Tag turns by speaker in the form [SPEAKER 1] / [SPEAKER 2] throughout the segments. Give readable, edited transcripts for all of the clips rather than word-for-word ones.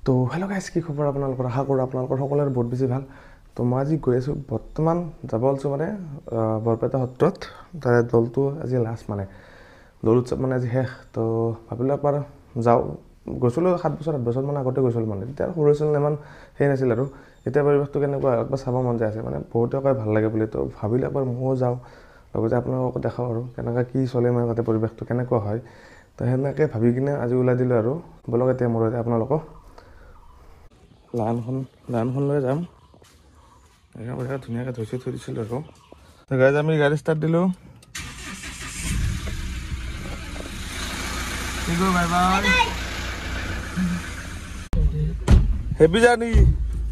[SPEAKER 1] তো hello' guys, কি খবৰ আপোনালোকৰ? আশা কৰোঁ আপোনালোকৰ সকলোৰে বহুত বেছি ভাল। তো মই আজি গৈ আছোঁ, বৰ্তমান যাব ওলাইছোঁ মানে বৰপেটা সত্ৰত। তাৰে দৌলটো আজি লাষ্ট মানে দৌল উৎসৱ মানে আজি শেষ। তো ভাবিলোঁ একবাৰ যাওঁ। গৈছিলোঁ 7 বছৰ 8 বছৰমান আগতে গৈছিলোঁ মানে, তেতিয়া সৰু আছিল ইমান সেই নাছিল আৰু। এতিয়া পৰিৱেশটো কেনেকুৱা একবাৰ চাব মন যায় আছে মানে, বহুতে কয় ভাল লাগে বুলি। তো ভাবিলোঁ একবাৰ ময়ো যাওঁ, লগতে আপোনালোকক দেখাওঁ আৰু কেনেকুৱা কি চলে মানে তাতে পৰিৱেশটো কেনেকুৱা হয়। তো সেনেকৈ ভাবি কিনে আজি ওলাই দিলোঁ আৰু বলক এতিয়া মোৰ আপোনালোকক লাইনখন লৈ যাম। ধুনীয়াকৈ ধুই থৈ দিছিলোঁ আৰু গাইজ আমি গাড়ী ষ্টাৰ্ট দিলোঁ। হেপী জাৰ্নি,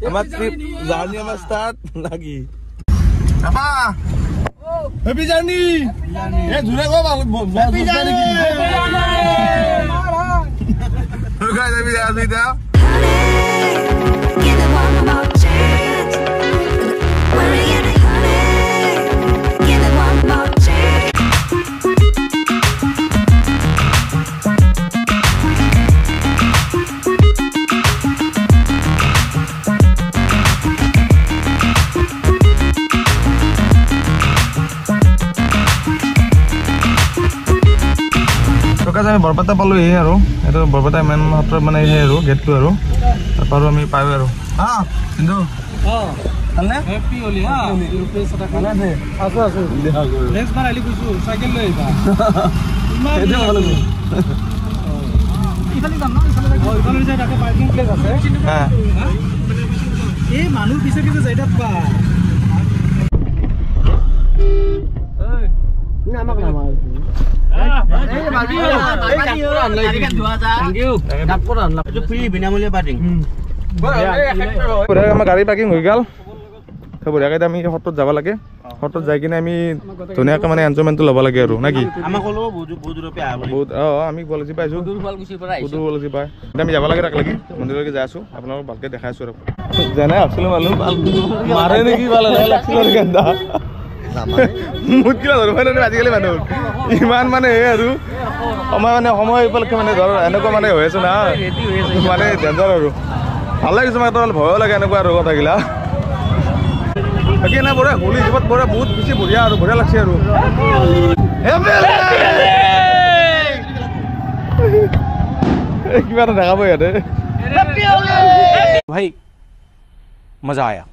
[SPEAKER 1] আমাৰ ট্ৰিপ জাৰ্নি আমাৰ ষ্টাৰ্ট নাকি হেপী জাৰ্নি। এ জোৰে কো হেপী জাৰ্নি। আমি বৰপেটা পালোহি আৰু এইটো বৰপেটা মেইন সত্ৰৰ মানে সেই আৰু গেটটো আৰু তাৰপৰা আমি পাওঁ আৰু কিন্তু
[SPEAKER 2] মানুহ পিছে পিছে যাই থাকবা আমাক নামাৰ
[SPEAKER 1] আমাৰ গাড়ী পাৰ্কিং হৈ গ'ল। বঢ়িয়াকৈ আমি সত্ৰত যাব লাগে। সত্ৰত যাই কিনে আমি ধুনীয়াকৈ মানে এনজয়মেণ্টটো ল'ব লাগে আৰু নে কি? আমি কলেজী পাইছোঁ, আমি যাব লাগে তাক লাগি মন্দিৰলৈকে যাই আছোঁ। আপোনালোকক ভালকৈ দেখাই আছোঁ আৰু যেনে ভাবছিলোঁ মানুহ মাৰে নেকি ভাল লাগছিল মুঠ কিবা ধৰিব নোৱাৰে আজিকালি মানুহ ইমান মানে সেই আৰু সময় উপলক্ষে মানে ধৰ এনেকুৱা মানে হৈ আছে না মানে ডেঞ্জাৰ আৰু ভাল লাগিছে মানে অলপ ভয়ো লাগে এনেকুৱা আৰু কথাগিলা। বাকী এনে বঢ়িয়া হোলী হিচাপত বহুত বেছি বঢ়িয়া আৰু বঢ়িয়া লাগছে আৰু কিবা এটা দেখাব ইয়াতে
[SPEAKER 3] ভাই মজা আয়া।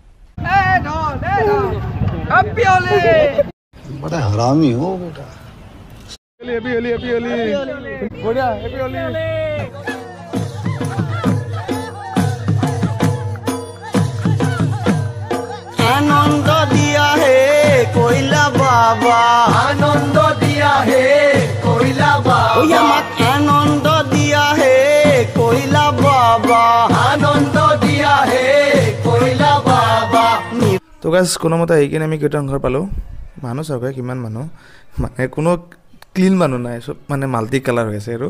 [SPEAKER 4] बड़ा हरामी हो बेटा।
[SPEAKER 1] हैप्पी होली बढ़िया हैप्पी होली।
[SPEAKER 4] आनंद दिया है कोयला बाबा, आनंद दिया है कोयला बाबा, आनंद दिया है कोयला बाबा, आनंद दिया है कोयला बाबा।
[SPEAKER 1] তো গাইজ কোনোমতে আহি কিনে আমি কীৰ্তন ঘৰ পালোঁ। মানুহ চাওক কিমান মানুহ, মানে কোনো ক্লিন মানুহ নাই, চব মানে মাল্টি কালাৰ হৈ আছে আৰু।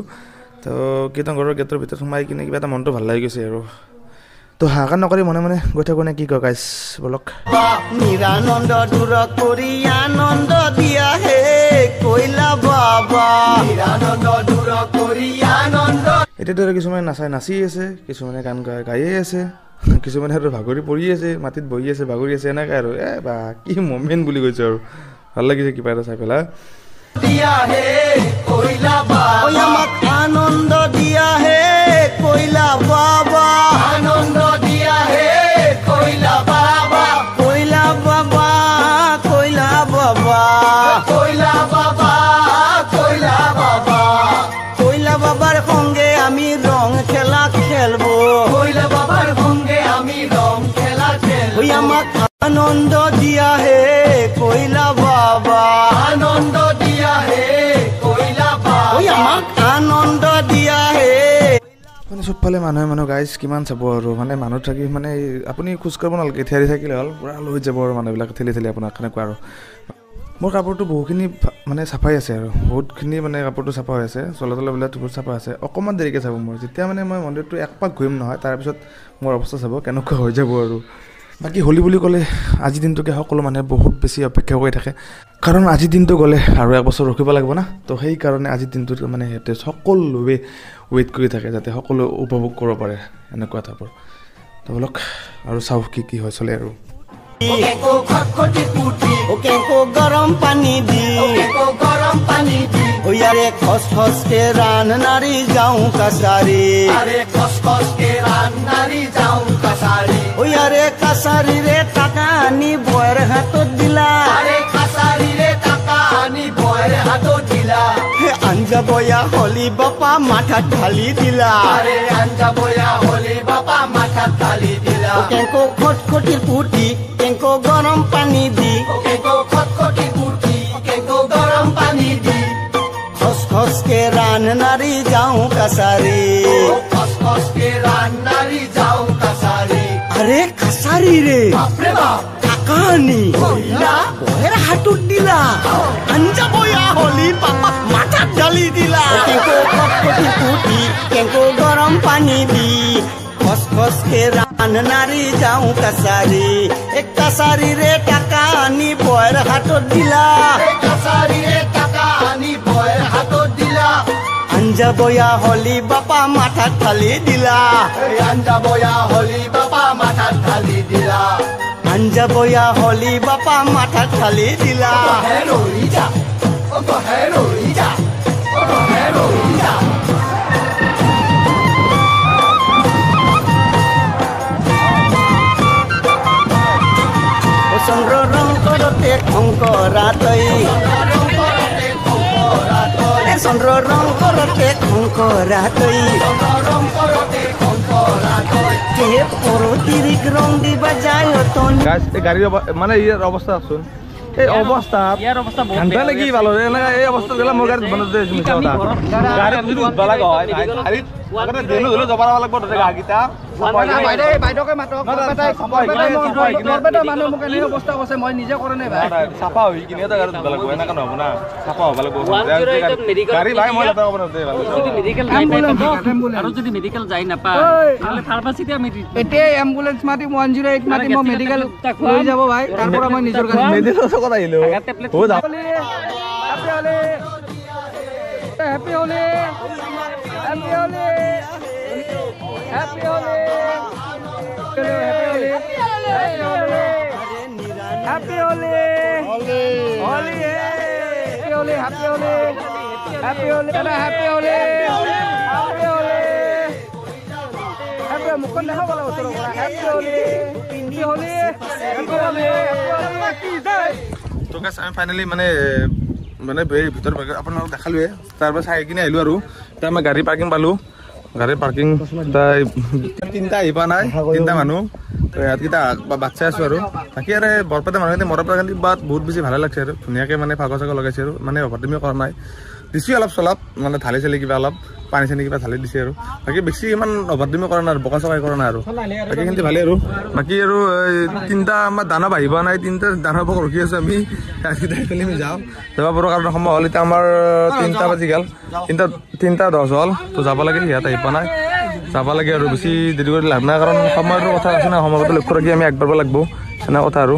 [SPEAKER 1] তো কীৰ্তন ঘৰৰ গেটৰ ভিতৰত সোমাই কিনে কিবা এটা মনটো ভাল লাগি গৈছে আৰু। তো হাহাকাৰ নকৰি মনে মনে গৈ থাকোঁ নে কি কয় গাইজ বলক।
[SPEAKER 4] নিৰানন্দ দূৰ কৰি আনন্দ দিয়া হে কৈলা বাবা, নিৰানন্দ দূৰ কৰি আনন্দ।
[SPEAKER 1] এতিয়াতো আৰু কিছুমানে নাচি আছে, কিছুমানে গান গায়ে আছে, কিছুমানে আৰু ভাগৰি পৰি আছে, মাটিত বহি আছে, ভাগৰি আছে, এনেকৈ আৰু বা কি মমেণ্ট বুলি কৈছোঁ আৰু ভাল লাগিছে কিবা এটা চাই পেলাই।
[SPEAKER 4] আনন্দ দিয়া হে কৈলা বাবা, আনন্দ দিয়া হে কৈলা বাবা, কৈলা বাবা, কৈলা বাবা, কৈলা বাবা, কৈলা বাবা, কৈলা বাবার সঙ্গে আমি রং খেলা খেলবো, কৈলা বাবার সঙ্গে আমি রং খেলা খেলবো। আমাক আনন্দ দিয়া হে কৈলা বাবা, আনন্দ দিয়া হে কৈলা বাবা, আমাক আনন্দ দিয়া হে।
[SPEAKER 1] মানে চবফালে মানুহ গাইজ কিমান চাব আৰু মানে মানুহ থাকি মানে আপুনি খোজকাঢ়িব নালাগে, থিয়াৰি থাকিলে হ'ল পূৰা লৈ যাব আৰু মানুহবিলাক ঠেলি আপোনাক কেনেকুৱা আৰু। মোৰ কাপোৰটো বহুখিনি মানে চাফাই আছে আৰু বহুতখিনি মানে কাপোৰটো চাফা হৈ আছে, চলাবিলাক বহুত চাফা আছে। অকণমান দেৰিকৈ চাব মোৰ, যেতিয়া মানে মই মন্দিৰটো এক পাক ঘূৰিম নহয় তাৰপিছত মোৰ অৱস্থা চাব কেনেকুৱা হৈ যাব আৰু। বাকী হোলী বুলি ক'লে আজিৰ দিনটোকে সকলো মানুহে বহুত বেছি অপেক্ষা কৰি থাকে, কাৰণ আজিৰ দিনটো গ'লে আৰু এক বছৰ ৰখিব লাগিব না তো সেইকাৰণে আজিৰ দিনটোত মানে সিহঁতে সকলোৱে ৱেইট কৰি থাকে যাতে সকলো উপভোগ কৰিব পাৰে এনেকুৱা টাইপৰ তো বলক আৰু চাওঁ কি হয় চলে আৰু
[SPEAKER 4] কেঁকো খটখটি পুতি কেঁকো গৰম পানী দি ওয়ারে খস খস কে রান নারী যাও কাসারি ওয়ারে কাসারি রে টাকা আনি বয়ের হাতত দিলা হে আঞ্জা বয়া হলি বাপা মাথা ঢালি দিলা কেঁকো খটখটির পুটি কেঁকো গরম পানি দি খস খস কে রান নারী যাও কাসারি আরে কাসারি রে টাকা আনি বয়ের হাতত দিলা আঞ্জা বয়া হলি বাপা মাথা ঢালি দিলা কেঁকো খটখটি পুটি কেঁকো গরম পানি দি খস খস কে রান নারী যাও কাসারি এক কাসারি রে টাকা আনি বয়ের হাতত দিলা আঞ্জা বয়া হলি বাপা মাথা ঢালি দিলা আঞ্জা বয়া হলি বাপা মাথা ঢালি দিলা চন্দ্র রং করতে খঙ্করা তৈ চন্দ্র রং করতে খঙ্করা তৈ কে পরতিরিক রং দিবা যায় তন
[SPEAKER 1] গাড়ীৰ মানে ইয়াৰ অৱস্থা আছোন এই অৱস্থা
[SPEAKER 3] ইয়াৰ অৱস্থা বহুত
[SPEAKER 1] ঘণ্টা লাগি ভাল এই অৱস্থা গেলা মোৰ গাড়ীত বনাতে গাড়ীত যদি উঠবা লগা হয় গাড়ীত আগতে দেলো দেলো যাব লাগিব তাতে গাড়ীটা
[SPEAKER 2] বাইদেউকে মাতক মানুহ মোক এনে অৱস্থা কৈছে মই নিজে কৰে নাই ভাই
[SPEAKER 1] চাফা হৈ কিনে এটা গাড়ীত উঠবা লাগিব এনেকা নহ'ব না চাফা হ'ব লাগিব গাড়ী ভাই মই লেতেৰা কৰিব নাতে
[SPEAKER 3] আৰু যদি মেডিকেল যাই নাপায় তাহলে ফাৰ্মাসিতে আমি
[SPEAKER 2] এতিয়া এম্বুলেন্স মাতি 108 মাতি মই মেডিকেল লৈ যাব ভাই তাৰ পৰা মই নিজৰ গাড়ী
[SPEAKER 1] মেডিকেল চকত আহিলো হ'ব যা
[SPEAKER 2] happy Holi happy Holi happy Holi happy Holi Holi Holi happy Holi happy Holi happy Holi happy Holi happy মুখন দেখা বলা ওচৰৰ পৰা happy Holi happy Holi happy Holi কি যায়
[SPEAKER 1] তো গাইছ আমি ফাইনালি মানে ভিতৰ আপোনালোকক দেখালোৱে তাৰপৰা চাই কিনে আহিলোঁ আৰু এতিয়া আমি গাড়ী পাৰ্কিং পালোঁ গাড়ী পাৰ্কিং তিনিটা আহি পোৱা নাই তিনিটা মানুহ তো ইহঁতকেইটা বাট চাই আছোঁ আৰু বাকী আৰু বৰপেটা মানুহখিনি মৰা পৰা কিন্তু বাট বহুত বেছি ভালে লাগছে আৰু ধুনীয়াকৈ মানে ফাগৰ চাগৰ লগাইছে আৰু মানে অভাৰটিমিও কৰা নাই দিছোঁ অলপ চলপ মানে ঢালি চালি কিবা অলপ পানী চানী কিবা ঢালি দিছে আৰু বাকী বেছি ইমান অভাৰটিমিও কৰা নাই আৰু বকা চকাই কৰা নাই আৰু বাকী কিন্তু ভালেই আৰু বাকী আৰু তিনিটা আমাৰ দানা বাঢ়ি পোৱা নাই তিনিটা দানা বক ৰখি আছোঁ আমি এইফালে আমি যাব পাৰোঁ কাৰণ সময় হ'ল এতিয়া আমাৰ 3টা বাজি গ'ল 3টা 10 হ'ল তো যাব লাগে সিহঁত আহি পোৱা নাই যাব লাগে আৰু বেছি দেৰি কৰি লাভ নাই কাৰণ সময়ৰ কথা আছে না সময়ৰ লক্ষ্য ৰাখি আমি আগবাঢ়িব লাগিব সেনে কথা আৰু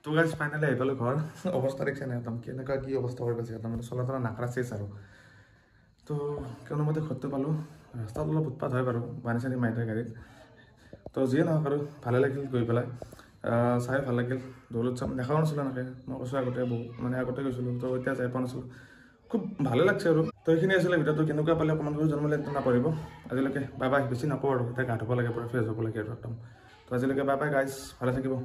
[SPEAKER 1] তো গাইজ ফাইনেলি আহি পালোঁ ঘৰ অৱস্থা দেখিছে নাই একদম কেনেকুৱা কি অৱস্থা কৰি পাইছে একদম মানে চলা চলা নাকাৰা চেচ আৰু তো কোনোমতে ঘৰটো পালোঁ ৰাস্তাত অলপ উৎপাত হয় বাৰু পানী চানী মাৰি থাকে গাড়ীত তো যিয়ে নহওক আৰু ভালে লাগিল গৈ পেলাই চাই ভাল লাগিল দৌল উৎসৱ দেখাও নাছিলোঁ এনেকৈ মই কৈছোঁ আগতে মানে আগতে গৈছিলোঁ তো এতিয়া যাই পোৱা নাছিলোঁ খুব ভালে লাগছে আৰু তো এইখিনি আছিলে ভিডিঅ'টো কেনেকুৱা পালে অকণমান কৰি জন্ম লাগিলে নাপাৰিব আজিলৈকে বাই বাই বেছি নকওঁ আৰু এতিয়া গা ধুব লাগে পূৰা ফ্ৰেছ হ'ব লাগে আৰু একদম তো আজিলৈকে বাই বাই গাইজ ভালে থাকিব